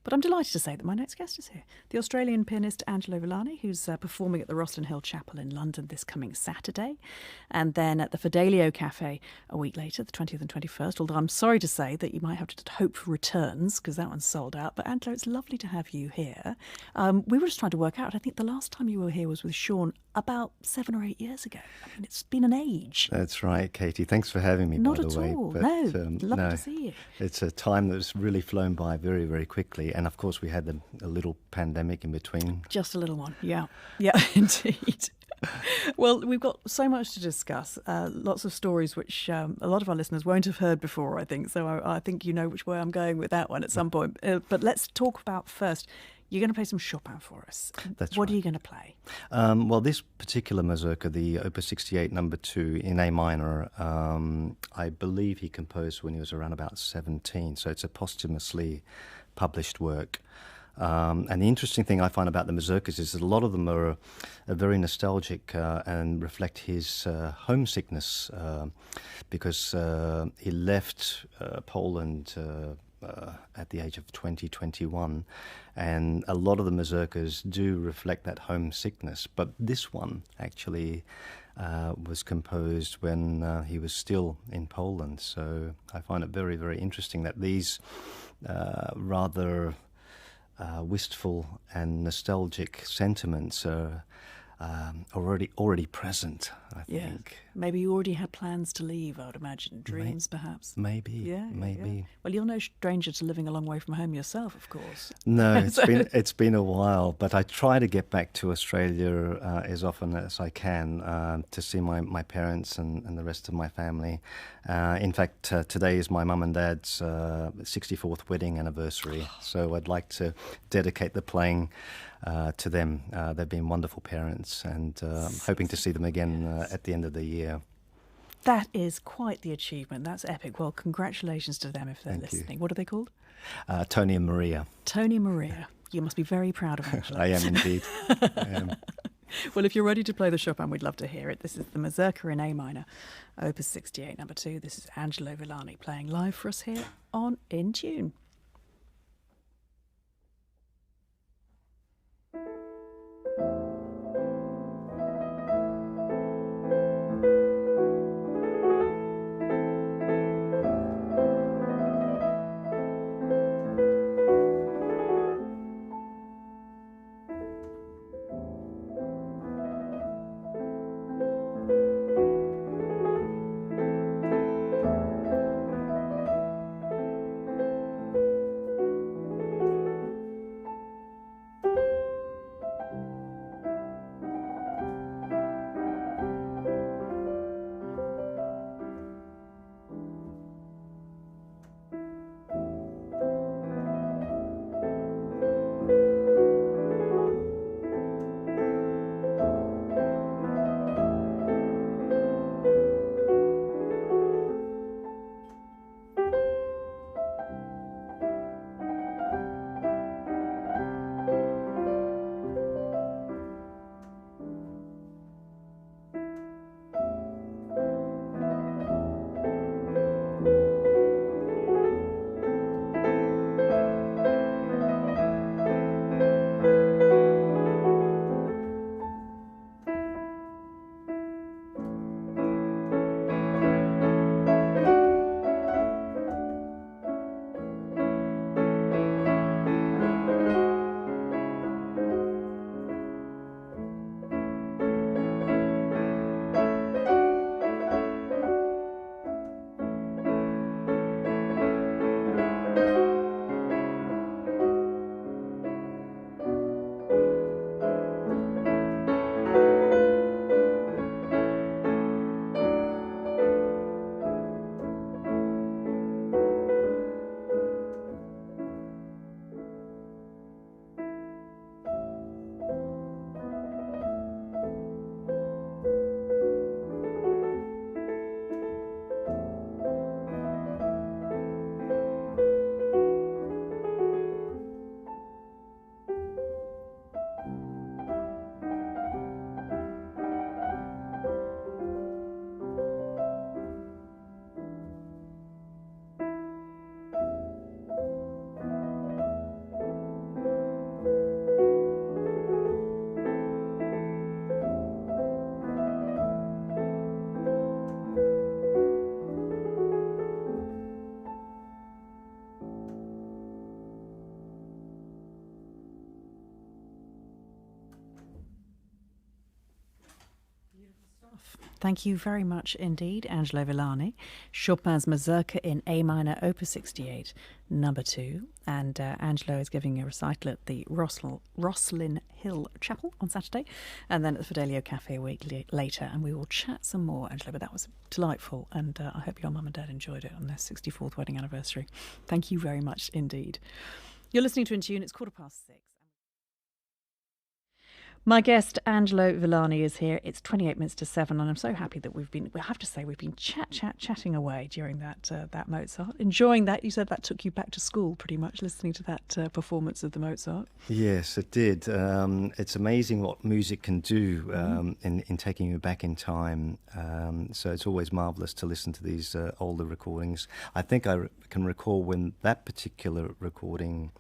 But I'm delighted to say that my next guest is here. The Australian pianist Angelo Villani, who's performing at the Roslyn Hill Chapel in London this coming Saturday, and then at the Fidelio Cafe a week later, the 20th and 21st, although I'm sorry to say that you might have to hope for returns because that one's sold out. But Angelo, it's lovely to have you here. We were just trying to work out, I think the last time you were here was with Sean about 7 or 8 years ago. I mean, it's been an age. That's right, Katie. Thanks for having me, Not by the at way. all. But, No, lovely to see you. It's a time that's really flown by very, very quickly. And of course, we had a little pandemic in between. Just a little one, yeah. Yeah, indeed. Well, we've got so much to discuss, lots of stories which a lot of our listeners won't have heard before, I think. So I think you know which way I'm going with that one at some point. But let's talk about first, you're going to play some Chopin for us. That's what right. are you going to play? Well, this particular Mazurka, the Opus 68 number 2 in A minor, I believe he composed when he was around about 17. So it's a posthumously published work. And the interesting thing I find about the Mazurkas is that a lot of them are very nostalgic and reflect his homesickness because he left Poland at the age of 21, and a lot of the Mazurkas do reflect that homesickness. But this one actually was composed when he was still in Poland. So I find it very, very interesting that these rather wistful and nostalgic sentiments are already present, I think. Maybe you already had plans to leave, I would imagine. Dreams, perhaps. Maybe. Yeah. Maybe. Well, you're no stranger to living a long way from home yourself, of course. No, it's been a while, but I try to get back to Australia as often as I can to see my parents and the rest of my family. In fact, today is my mum and dad's 64th wedding anniversary, so I'd like to dedicate the playing to them. They've been wonderful parents, and I'm hoping to see them again at the end of the year. That is quite the achievement. That's epic. Well, congratulations to them if they're listening. What are they called? Tony and Maria. Tony and Maria. You must be very proud of Angelo. I am indeed. I am. Well, if you're ready to play the Chopin, we'd love to hear it. This is the Mazurka in A minor, Opus 68, number 2. This is Angelo Villani playing live for us here on In Tune. stuff. Thank you very much indeed, Angelo Villani. Chopin's Mazurka in A minor, Opus 68, number 2. And Angelo is giving a recital at the Roslin Hill Chapel on Saturday, and then at the Fidelio Cafe a week later. And we will chat some more, Angelo, but that was delightful. And I hope your mum and dad enjoyed it on their 64th wedding anniversary. Thank you very much indeed. You're listening to In Tune. It's 6:15. My guest, Angelo Villani, is here. It's 28 minutes to 7, and I'm so happy that we've been chatting away during that Mozart. Enjoying that. You said that took you back to school pretty much, listening to that performance of the Mozart. Yes, it did. It's amazing what music can do in taking you back in time. So it's always marvellous to listen to these older recordings. I think I can recall when that particular recording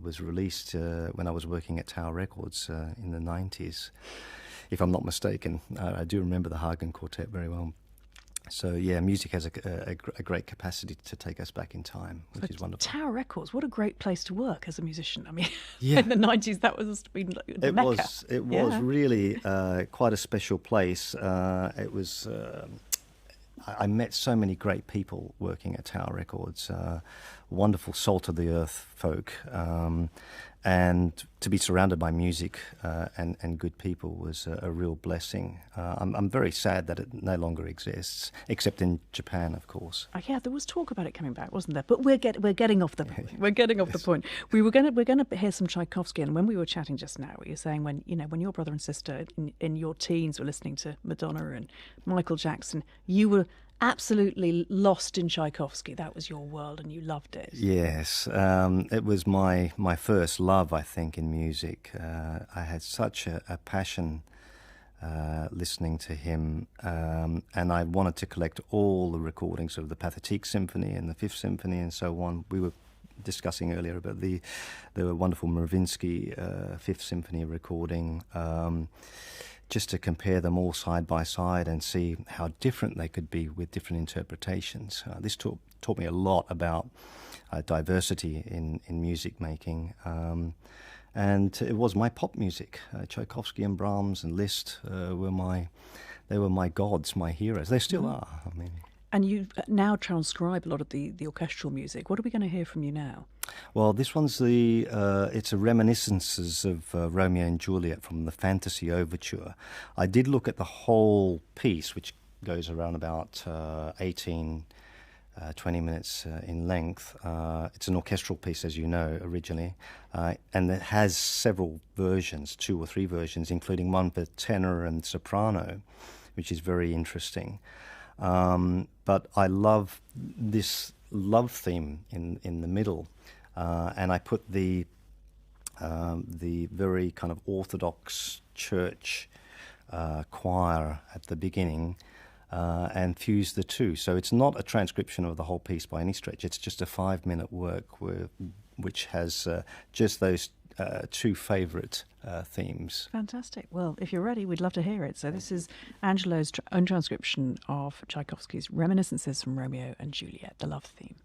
was released when I was working at Tower Records in the 90s, if I'm not mistaken. I do remember the Hagen Quartet very well. So, yeah, music has a great capacity to take us back in time, which is wonderful. Tower Records, what a great place to work as a musician. I mean, in the 90s, that was been the Mecca. It was really quite a special place. It was... I met so many great people working at Tower Records, wonderful salt-of-the-earth folk, and to be surrounded by music and good people was a real blessing. I'm very sad that it no longer exists, except in Japan, of course. Yeah, there was talk about it coming back, wasn't there? But we're getting off the point. We're getting off the point. We're going to hear some Tchaikovsky, and when we were chatting just now, you were saying when your brother and sister in your teens were listening to Madonna and Michael Jackson, you were absolutely lost in Tchaikovsky. That was your world and you loved it. Yes, it was my first love, I think, in music. I had such a passion listening to him, and I wanted to collect all the recordings of the Pathetique Symphony and the Fifth Symphony and so on. We were discussing earlier about the wonderful Mravinsky Fifth Symphony recording, just to compare them all side by side and see how different they could be with different interpretations. This taught me a lot about diversity in music making. And it was my pop music. Tchaikovsky and Brahms and Liszt were my gods, my heroes. They still are. I mean. And you now transcribe a lot of the orchestral music. What are we going to hear from you now? Well, this one's it's a reminiscences of Romeo and Juliet from the Fantasy Overture. I did look at the whole piece, which goes around about 20 minutes in length. It's an orchestral piece, as you know, originally, and it has several versions, 2 or 3 versions, including one for tenor and soprano, which is very interesting. But I love this love theme in the middle, and I put the very kind of orthodox church choir at the beginning, and fuse the two. So it's not a transcription of the whole piece by any stretch. It's just a 5-minute work which has just those 2 favourite themes. Fantastic. Well, if you're ready, we'd love to hear it. So this is Angelo's own transcription of Tchaikovsky's Reminiscences from Romeo and Juliet, the love theme.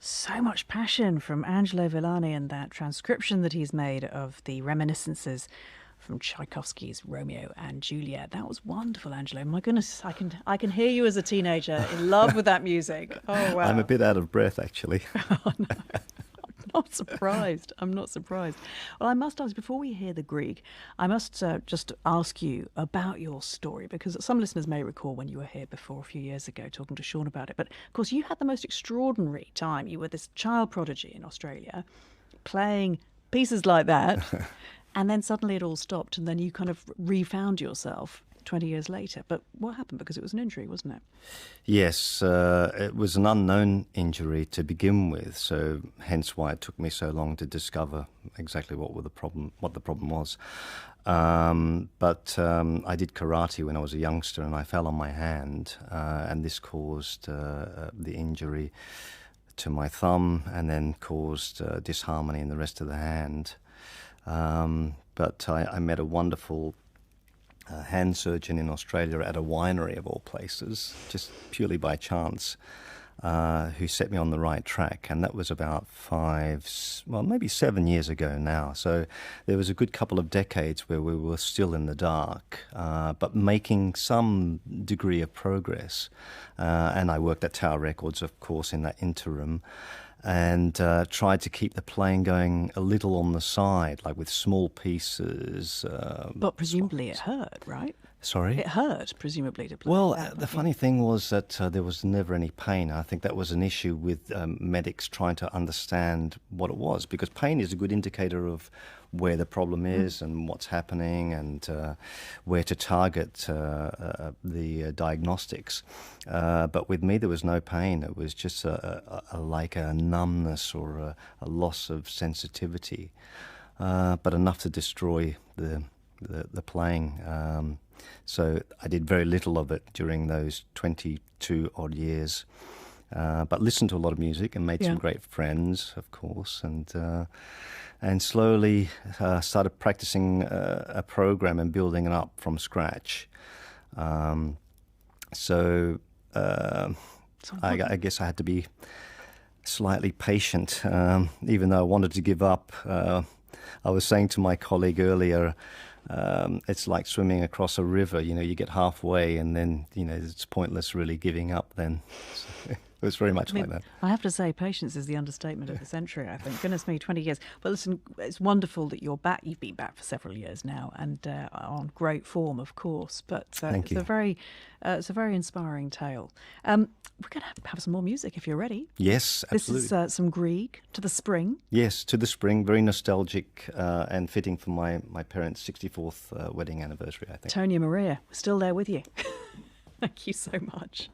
So much passion from Angelo Villani and that transcription that he's made of the reminiscences from Tchaikovsky's Romeo and Juliet. That was wonderful, Angelo. My goodness, I can hear you as a teenager in love with that music. Oh wow! I'm a bit out of breath, actually. Oh, no. Not surprised. I'm not surprised. Well, I must ask, before we hear the Grieg, I must just ask you about your story, because some listeners may recall when you were here before a few years ago talking to Sean about it. But of course, you had the most extraordinary time. You were this child prodigy in Australia, playing pieces like that, and then suddenly it all stopped, and then you kind of refound yourself 20 years later. But what happened? Because it was an injury, wasn't it? Yes, it was an unknown injury to begin with, so hence why it took me so long to discover exactly what the problem was. But I did karate when I was a youngster, and I fell on my hand, and this caused the injury to my thumb, and then caused disharmony in the rest of the hand. But I met a wonderful hand surgeon in Australia at a winery of all places, just purely by chance, who set me on the right track. And that was about maybe 7 years ago now. So there was a good couple of decades where we were still in the dark, but making some degree of progress. And I worked at Tower Records, of course, in that interim, and tried to keep the playing going a little on the side, like with small pieces. But presumably it hurt, right? Sorry? It hurt, presumably, to play. Well, the funny thing was that there was never any pain. I think that was an issue with medics trying to understand what it was, because pain is a good indicator of where the problem is and what's happening, and where to target the diagnostics. But with me, there was no pain. It was just like a numbness or a loss of sensitivity, but enough to destroy the playing. So I did very little of it during those 22 odd years, but listened to a lot of music and made some great friends, of course, and slowly started practicing a program and building it up from scratch. So I guess I had to be slightly patient, even though I wanted to give up. I was saying to my colleague earlier, it's like swimming across a river. You get halfway and then, it's pointless really giving up then. So it was very much like that. I have to say, patience is the understatement of the century, I think. Goodness me, 20 years. But listen, it's wonderful that you're back. You've been back for several years now, and on great form, of course. But Thank you. it's a very inspiring tale. We're going to have some more music if you're ready. Yes, absolutely. This is some Grieg, To the Spring. Yes, To the Spring, very nostalgic and fitting for my parents' 64th wedding anniversary, I think. Tonya Maria, we're still there with you. Thank you so much.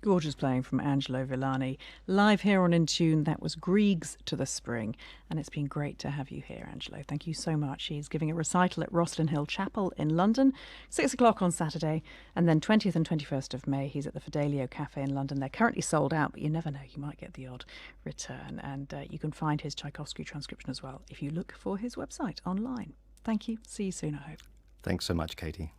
Gorgeous playing from Angelo Villani. Live here on In Tune, that was Grieg's To the Spring. And it's been great to have you here, Angelo. Thank you so much. He's giving a recital at Rosslyn Hill Chapel in London, 6 o'clock on Saturday. And then 20th and 21st of May, he's at the Fidelio Cafe in London. They're currently sold out, but you never know. You might get the odd return. And you can find his Tchaikovsky transcription as well if you look for his website online. Thank you. See you soon, I hope. Thanks so much, Katie.